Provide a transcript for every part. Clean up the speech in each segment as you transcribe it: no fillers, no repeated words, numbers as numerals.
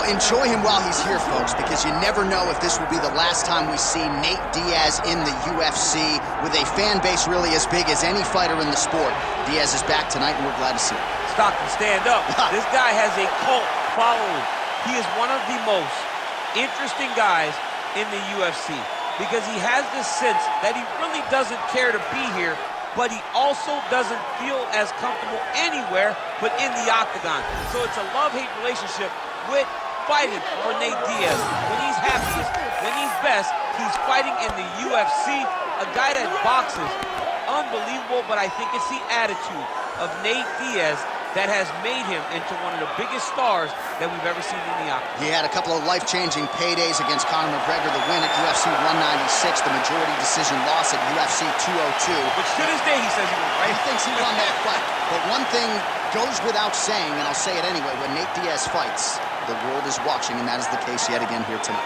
Well, enjoy him while he's here, folks, because you never know if this will be the last time we see Nate Diaz in the UFC with a fan base really as big as any fighter in the sport. Diaz is back tonight, and we're glad to see him. Stockton, stand up. This guy has a cult following. He is one of the most interesting guys in the UFC because he has this sense that he really doesn't care to be here, but he also doesn't feel as comfortable anywhere but in the octagon. So it's a love-hate relationship with fighting for Nate Diaz. When he's happiest, when he's best, he's fighting in the UFC, a guy that boxes. Unbelievable, but I think it's the attitude of Nate Diaz that has made him into one of the biggest stars that we've ever seen in the octagon. He had a couple of life-changing paydays against Conor McGregor, the win at UFC 196, the majority decision loss at UFC 202. Which to this day he says he won, right? He thinks he won that fight. But one thing goes without saying, and I'll say it anyway, when Nate Diaz fights, the world is watching, and that is the case yet again here tonight.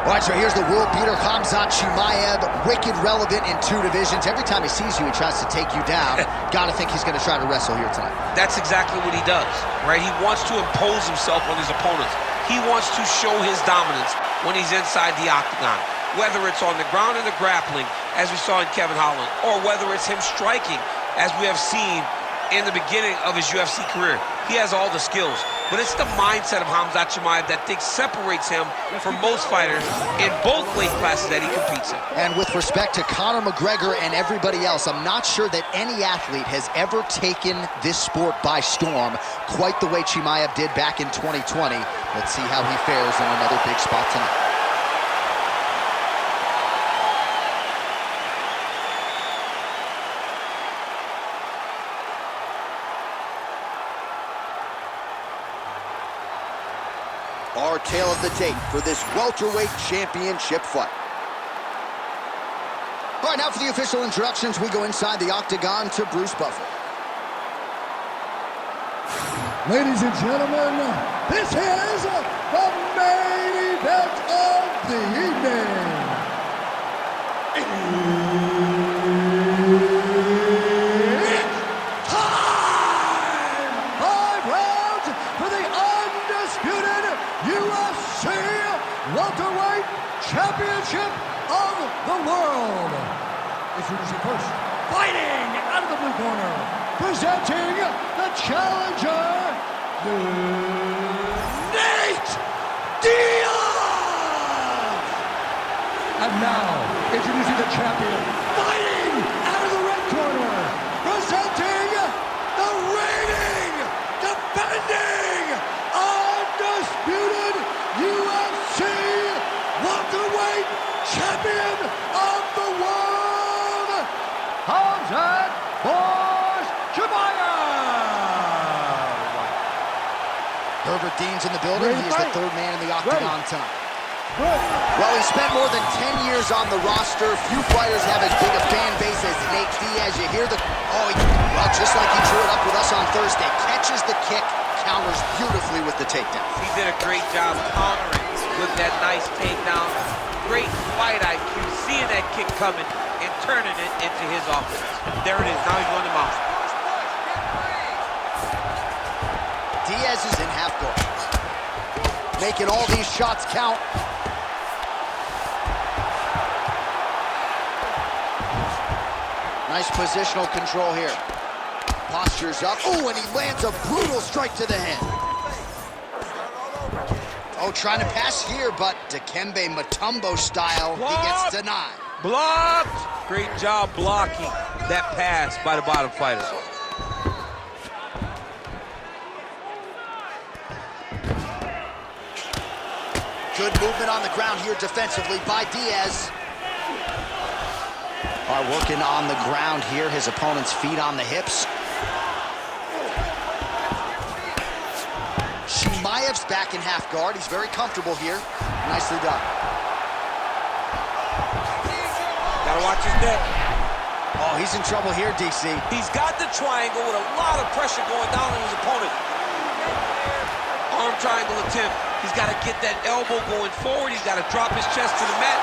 All right, so here's the world beater, Khamzat Chimaev, wicked relevant in 2 divisions. Every time he sees you, he tries to take you down. Gotta think he's gonna try to wrestle here tonight. That's exactly what he does, right? He wants to impose himself on his opponents. He wants to show his dominance when he's inside the octagon, whether it's on the ground in the grappling, as we saw in Kevin Holland, or whether it's him striking, as we have seen in the beginning of his UFC career. He has all the skills, but it's the mindset of Khamzat Chimaev that separates him from most fighters in both weight classes that he competes in. And with respect to Conor McGregor and everybody else, I'm not sure that any athlete has ever taken this sport by storm quite the way Chimaev did back in 2020. Let's see how he fares in another big spot tonight. Our tale of the tape for this welterweight championship fight. All right, now for the official introductions, we go inside the octagon to Bruce Buffer. Ladies and gentlemen, this is the main event of the evening. It's time! 5 rounds for the undisputed UFC welterweight championship of the world. Introducing first, fighting out of the blue corner, presenting the challenger, Nate Diaz! And now, introducing the champion, fighting out of the red corner, presenting the reigning, defending, undisputed UFC welterweight champion of the world, Khamzat Chimaev! Herbert Dean's in the building. He is the 3rd man in the octagon tonight. Well, he spent more than 10 years on the roster. Few fighters have as big a fan base as Nate Diaz. You hear the... well, just like he drew it up with us on Thursday. Catches the kick, counters beautifully with the takedown. He did a great job countering with that nice takedown. Great fight IQ, seeing that kick coming and turning it into his offense. There it is, now he's on the mount. Diaz is in half guard, making all these shots count. Nice positional control here. Postures up. Oh, and he lands a brutal strike to the head. Oh, trying to pass here, but Dikembe Mutombo style, he gets denied. Blocked! Great job blocking that pass by the bottom fighter. Good movement on the ground here defensively by Diaz. Are working on the ground here, his opponent's feet on the hips. Chimaev's back in half guard. He's very comfortable here. Nicely done. Gotta watch his neck. Oh, he's in trouble here, DC. He's got the triangle with a lot of pressure going down on his opponent. Arm triangle attempt. He's got to get that elbow going forward. He's got to drop his chest to the mat.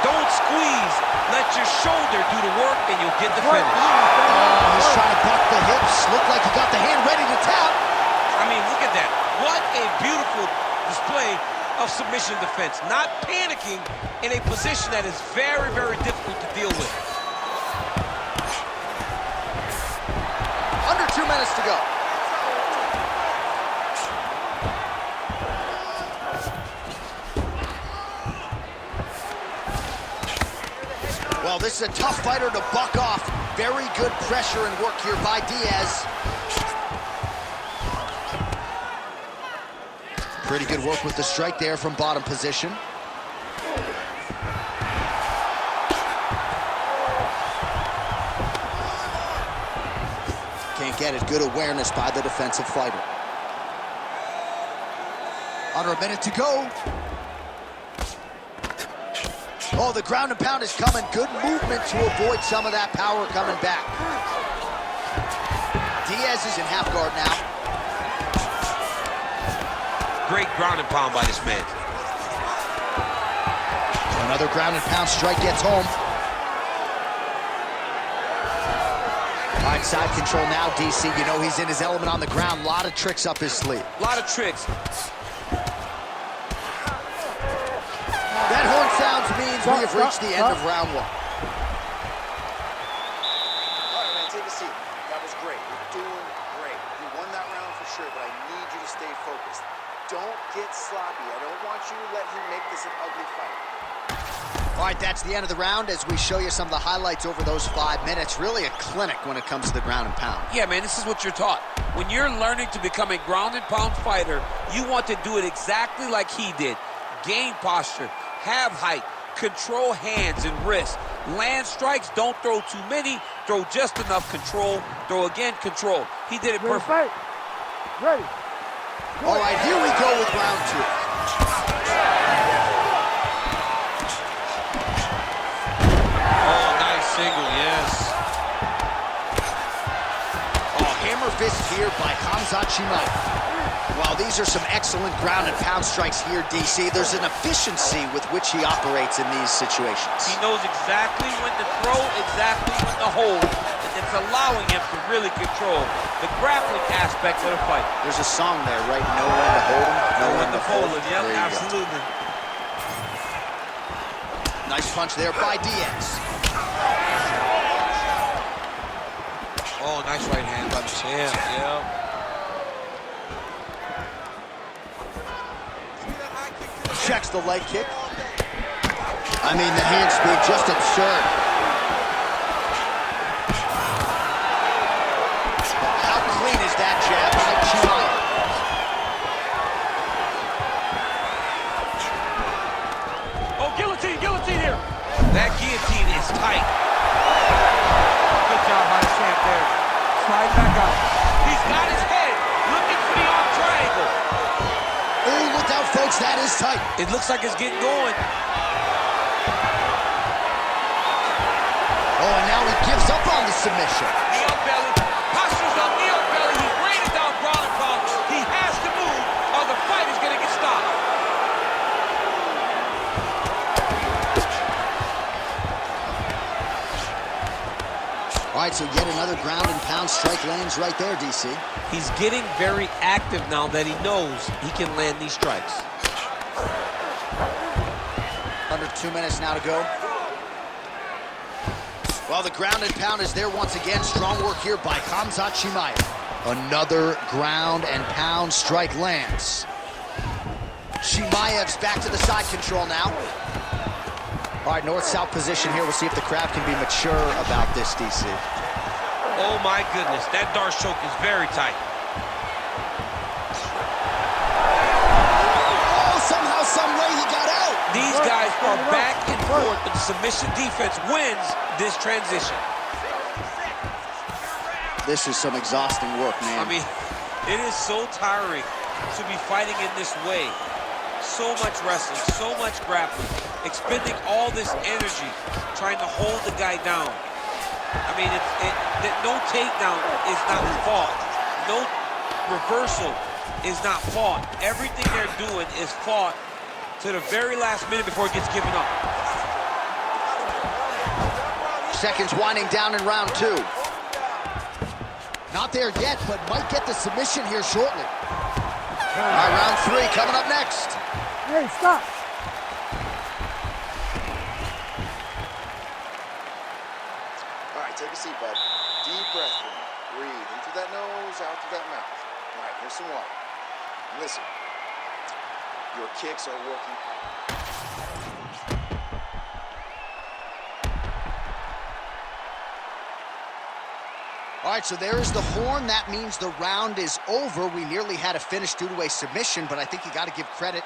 Don't squeeze. Let your shoulder do the work, and you'll get the finish. Oh, he's trying to buck the hips. Looked like he got the hand ready to tap. I mean, look at that. What a beautiful display of submission defense. Not panicking in a position that is very, very difficult to deal with. Under 2 minutes to go. Well, this is a tough fighter to buck off. Very good pressure and work here by Diaz. Pretty good work with the strike there from bottom position. Can't get it. Good awareness by the defensive fighter. Under a minute to go. Oh, the ground and pound is coming. Good movement to avoid some of that power coming back. Diaz is in half guard now. Great ground and pound by this man. Another ground and pound strike gets home. All right, side control now, DC. You know he's in his element on the ground. A lot of tricks up his sleeve. A lot of tricks. That horn sounds means we have reached the end of round one. All right, man, take a seat. That was great. You're doing great. You won that round for sure, but I need you to stay focused. Don't get sloppy. I don't want you to let him make this an ugly fight. All right, that's the end of the round as we show you some of the highlights over those 5 minutes. Really a clinic when it comes to the ground and pound. Yeah, man, this is what you're taught. When you're learning to become a ground and pound fighter, you want to do it exactly like he did. Gain posture, have height, control hands and wrists. Land strikes, don't throw too many, throw just enough, control, throw again, control. He did it perfect. Ready. All right, here we go with round two. Oh, nice single, yes. Oh, hammer fist here by Khamzat Chimaev. Well, these are some excellent ground and pound strikes here, DC. There's an efficiency with which he operates in these situations. He knows exactly when to throw, exactly when to hold, and it's allowing him to really control the grappling aspect of the fight. There's a song there, right? Know when to hold him, know when to fold him. Yep, There you go. absolutely. Nice punch there by Diaz. Oh, nice right hand by the champ, yeah. Checks the leg kick. I mean, the hand speed, just absurd. How clean is that jab by Chimaev? Oh, guillotine, guillotine here. That guillotine is tight. Good job by the champ there. Slide back up. He's got his head looking for the arm triangle. Oh, look out, folks, that is tight. It looks like it's getting going. Oh, and now he gives up on the submission. Knee on belly. Posture's up, knee on belly. He's raining down ground and pound. He has to move or the fight is going to get stopped. All right, so yet another ground and pound strike lands right there, DC. He's getting very active now that he knows he can land these strikes. Under 2 minutes now to go. Well, the ground and pound is there once again. Strong work here by Khamzat Chimaev. Another ground and pound strike lands. Chimaev's back to the side control now. All right, north-south position here. We'll see if the crowd can be mature about this, DC. Oh, my goodness. That Darce choke is very tight. Oh, somehow, some way he got out. These guys are back and forth, but the submission defense wins this transition. This is some exhausting work, man. I mean, it is so tiring to be fighting in this way. So much wrestling, so much grappling, expending all this energy trying to hold the guy down. I mean, no takedown is not fought. No reversal is not fought. Everything they're doing is fought to the very last minute before it gets given up. seconds winding down in round 2. Not there yet, but might get the submission here shortly. All right, round 3 coming up next. Hey, stop. All right, take a seat, bud. Deep breath in. Breathe in through that nose, out through that mouth. All right, here's some water. Listen, your kicks are working. All right, so there is the horn. That means the round is over. We nearly had a finish due to a submission, but I think you got to give credit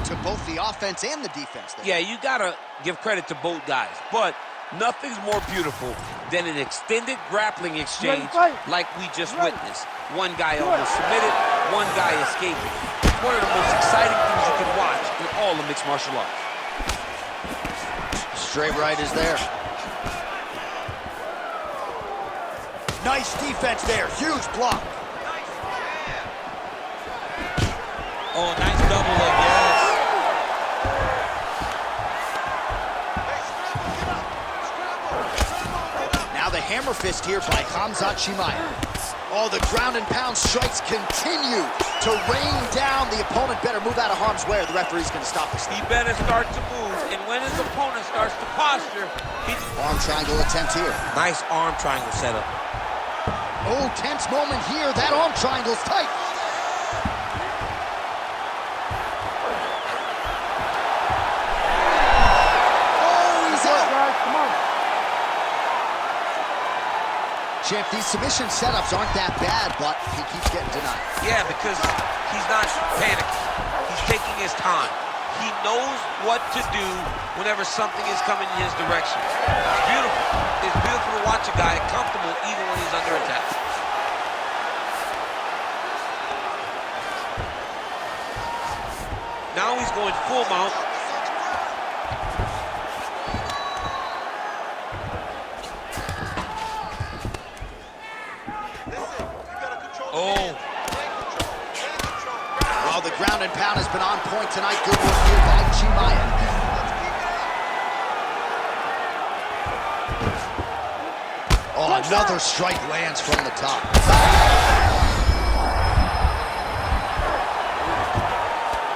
to both the offense and the defense there. Yeah, you got to give credit to both guys, but nothing's more beautiful than an extended grappling exchange like we just witnessed. One guy almost submitted, one guy escaping. It's one of the most exciting things you can watch in all of mixed martial arts. Straight right is there. Nice defense there. Huge block. Oh, nice double leg, yes. Now the hammer fist here by Khamzat Chimaev. Oh, the ground and pound strikes continue to rain down. The opponent better move out of harm's way or the referee's going to stop this. He better start to move, and when his opponent starts to posture, arm triangle attempt here. Nice arm triangle setup. Oh, tense moment here. That arm triangle's tight. Oh, he's out. Come on. Champ, these submission setups aren't that bad, but he keeps getting denied. Yeah, because he's not panicking. He's taking his time. He knows what to do whenever something is coming in his direction. It's beautiful. It's beautiful to watch a guy comfortable even when he's under attack. Now he's going full mount. Oh. Well, the ground and pound has been on point tonight. Good work here by Chimaev. Oh, another strike lands from the top.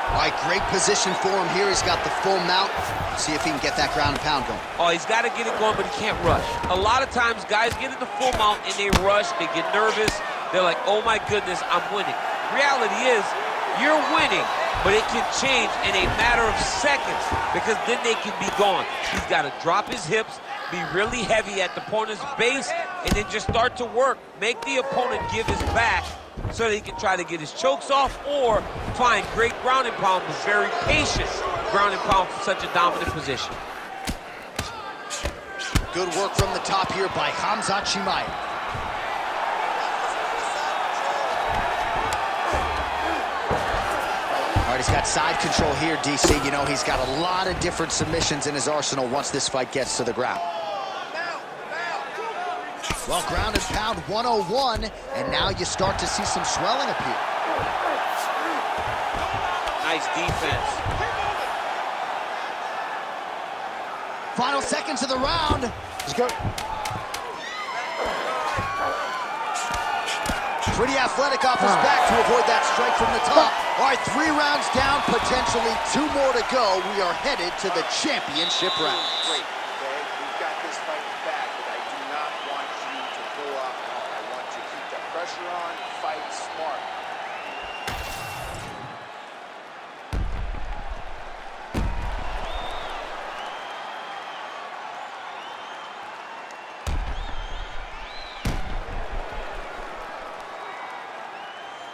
All right, great position for him here. He's got the full mount. See if he can get that ground and pound going. Oh, he's got to get it going, but he can't rush. A lot of times, guys get in the full mount and they rush, they get nervous. They're like, oh my goodness, I'm winning. Reality is, you're winning, but it can change in a matter of seconds because then they can be gone. He's got to drop his hips, be really heavy at the opponent's base, and then just start to work. Make the opponent give his back so that he can try to get his chokes off or find great ground and pound, but very patient ground and pound from such a dominant position. Good work from the top here by Khamzat Chimaev. All right, he's got side control here, DC. You know, he's got a lot of different submissions in his arsenal once this fight gets to the ground. Well, ground and pound 101, and now you start to see some swelling appear. Nice defense. Final seconds of the round. Let's go. Pretty athletic off his back to avoid that strike from the top. All right, 3 rounds down, potentially 2 more to go. We are headed to the championship round. Great, okay? We've got this fight back, but I do not want you to pull off. I want you to keep that pressure on, fight smart.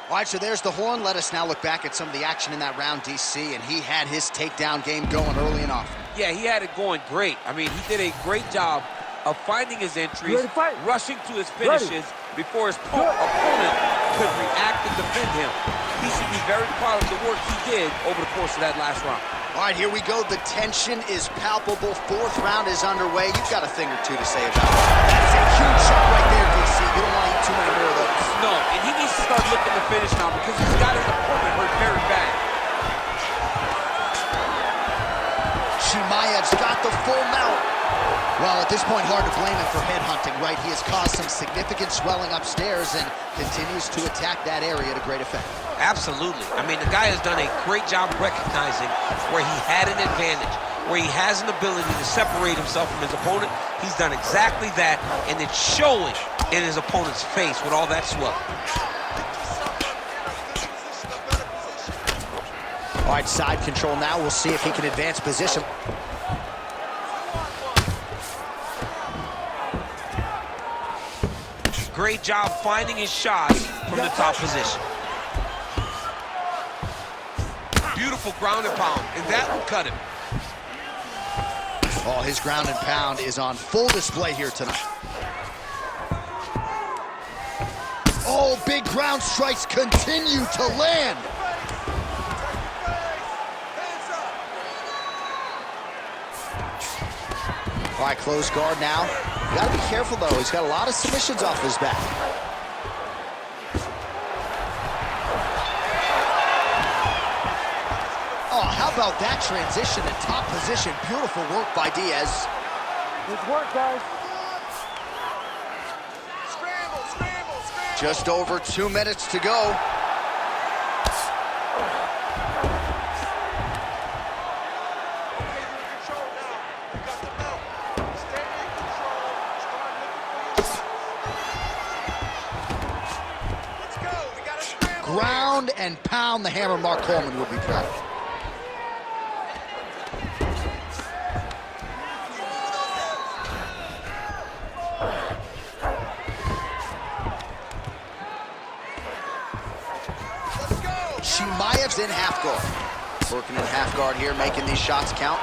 All right, so there's the horn. Let us now look back at some of the action in that round, DC, and he had his takedown game going early and often. Yeah, he had it going great. I mean, he did a great job of finding his entries, rushing to his finishes before his opponent could react and defend him. He should be very proud of the work he did over the course of that last round. All right, here we go. The tension is palpable. 4th round is underway. You've got a thing or two to say about it. That's a huge shot right there, DC. You don't want to eat too many more of those. No, and he needs to start looking to finish now because he's got his opponent hurt very bad. Chimaev's got the full mount. Well, at this this point, hard to blame him for headhunting, right? He has caused some significant swelling upstairs and continues to attack that area to great effect. Absolutely. I mean, the guy has done a great job recognizing where he had an advantage, where he has an ability to separate himself from his opponent. He's done exactly that, and it's showing in his opponent's face with all that swelling. All right, side control now. We'll see if he can advance position. Great job finding his shots from the top position. Beautiful ground and pound, and that will cut him. Oh, his ground and pound is on full display here tonight. Oh, big ground strikes continue to land. All right, close guard now. You gotta be careful, though. He's got a lot of submissions off his back. Oh, how about that transition and top position? Beautiful work by Diaz. Good work, guys. Scramble, scramble, scramble. Just over 2 minutes to go. Ground and pound the hammer. Mark Coleman would be proud. Chimaev's in half guard. Working in half guard here, making these shots count.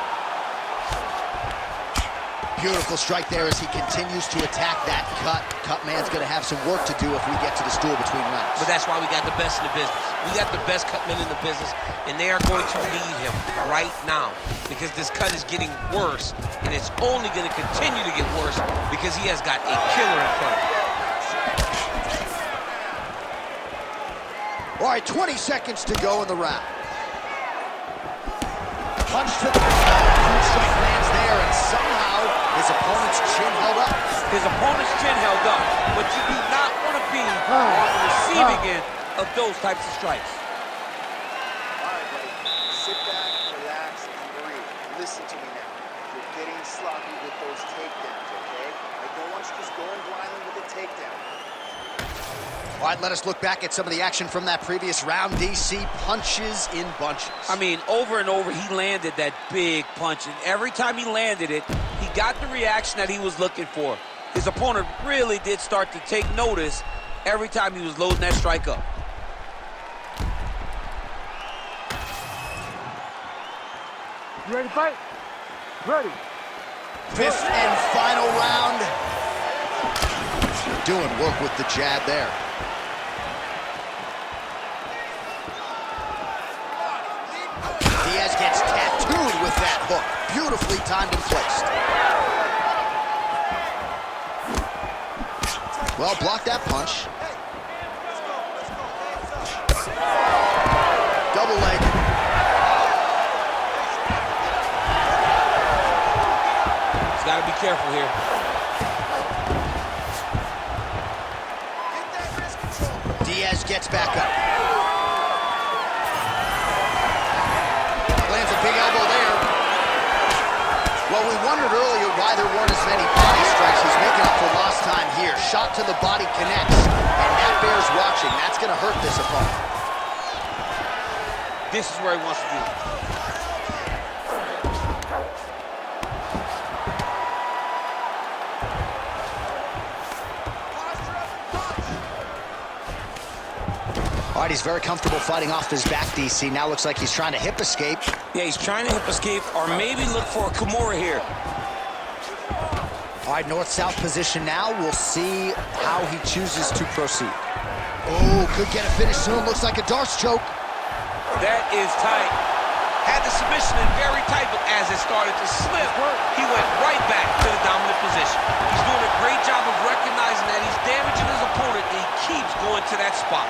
Beautiful strike there as he continues to attack that cut. Cut man's going to have some work to do if we get to the stool between rounds. But that's why we got the best in the business. We got the best cut men in the business, and they are going to lead him right now because this cut is getting worse, and it's only going to continue to get worse because he has got a killer in front of him. All right, 20 seconds to go in the round. Punch to the huge strike lands there, and somehow his opponent's chin held up. His opponent's chin held up, but you do not want to be on the receiving end of those types of strikes. All right, buddy. Sit back, relax, and breathe. Listen to me now. You're getting sloppy with those takedowns, okay? I don't want you just going blindly with a takedown. All right, let us look back at some of the action from that previous round. DC punches in bunches. I mean, over and over, he landed that big punch, and every time he landed it, he got the reaction that he was looking for. His opponent really did start to take notice every time he was loading that strike up. You ready to fight? Ready. Fifth and final round. Doing work with the jab there. Diaz gets tattooed with that hook. Beautifully timed and placed. Well, block that punch. Double leg. He's got to be careful here. Diaz gets back up. Lands a big elbow there. Well, we wondered earlier why there weren't as many body strikes. He's making up for lost time here. Shot to the body connects, and that bears watching. That's going to hurt this opponent. This is where he wants to be. All right, he's very comfortable fighting off his back, DC. Now looks like he's trying to hip escape. Yeah, he's trying to hip escape or maybe look for a Kimura here. All right, north-south position now. We'll see how he chooses to proceed. Oh, could get a finish soon. Looks like a Darce choke. That is tight. Had the submission in very tight, but as it started to slip, he went right back to the dominant position. He's doing a great job of recognizing that he's damaging his opponent, and he keeps going to that spot.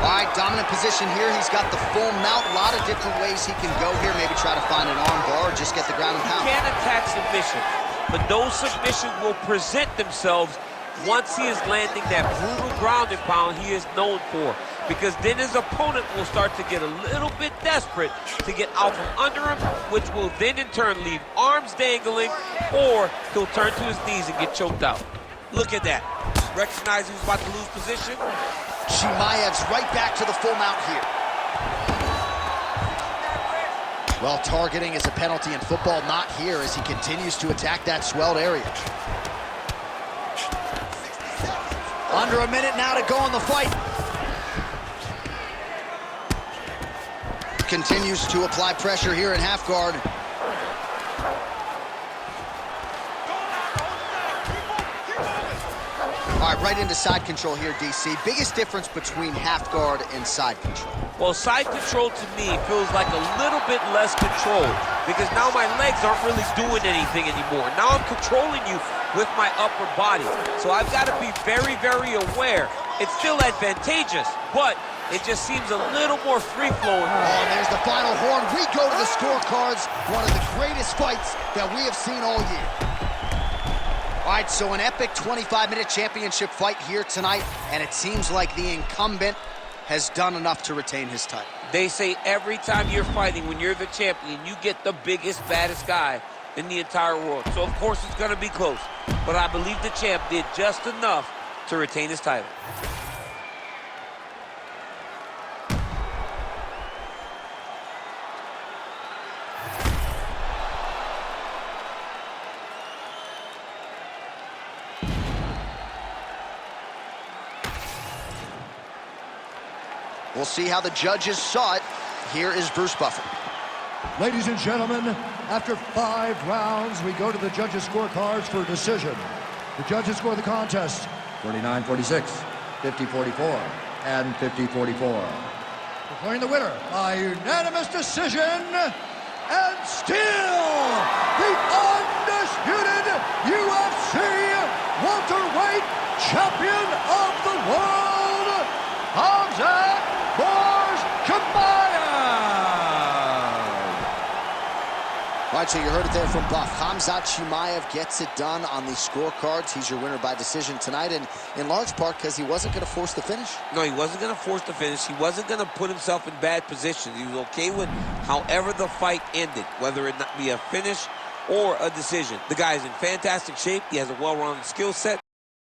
All right, dominant position here. He's got the full mount. A lot of different ways he can go here. Maybe try to find an arm bar or just get the ground and pound. He can attack submission, but those submissions will present themselves once he is landing that brutal ground and pound he is known for. Because then his opponent will start to get a little bit desperate to get out from under him, which will then in turn leave arms dangling, or he'll turn to his knees and get choked out. Look at that. Recognize he was about to lose position. Chimaev's right back to the full mount here. Well, targeting is a penalty in football, not here, as he continues to attack that swelled area. Under a minute now to go in the fight. Continues to apply pressure here in half guard. All right, right into side control here, DC. Biggest difference between half guard and side control? Well, side control to me feels like a little bit less control, because now my legs aren't really doing anything anymore. Now I'm controlling you with my upper body. So I've got to be very, very aware. It's still advantageous, but it just seems a little more free-flowing. Oh, and there's the final horn. We go to the scorecards. One of the greatest fights that we have seen all year. All right, so an epic 25-minute championship fight here tonight, and it seems like the incumbent has done enough to retain his title. They say every time you're fighting, when you're the champion, you get the biggest, baddest guy in the entire world. So, of course, it's going to be close. But I believe the champ did just enough to retain his title. We'll see how the judges saw it. Here is Bruce Buffer. Ladies and gentlemen, after 5 rounds, we go to the judges' scorecards for a decision. The judges score the contest 49-46, 50-44, and 50-44. Declaring the winner by unanimous decision, and still the undisputed UFC welterweight champion of the world, Khamzat Chimaev. All right, so you heard it there from Buff. Khamzat Chimaev gets it done on the scorecards. He's your winner by decision tonight, and in large part because he wasn't going to force the finish. No, he wasn't going to force the finish. He wasn't going to put himself in bad positions. He was okay with however the fight ended, whether it not be a finish or a decision. The guy's in fantastic shape. He has a well-rounded skill set.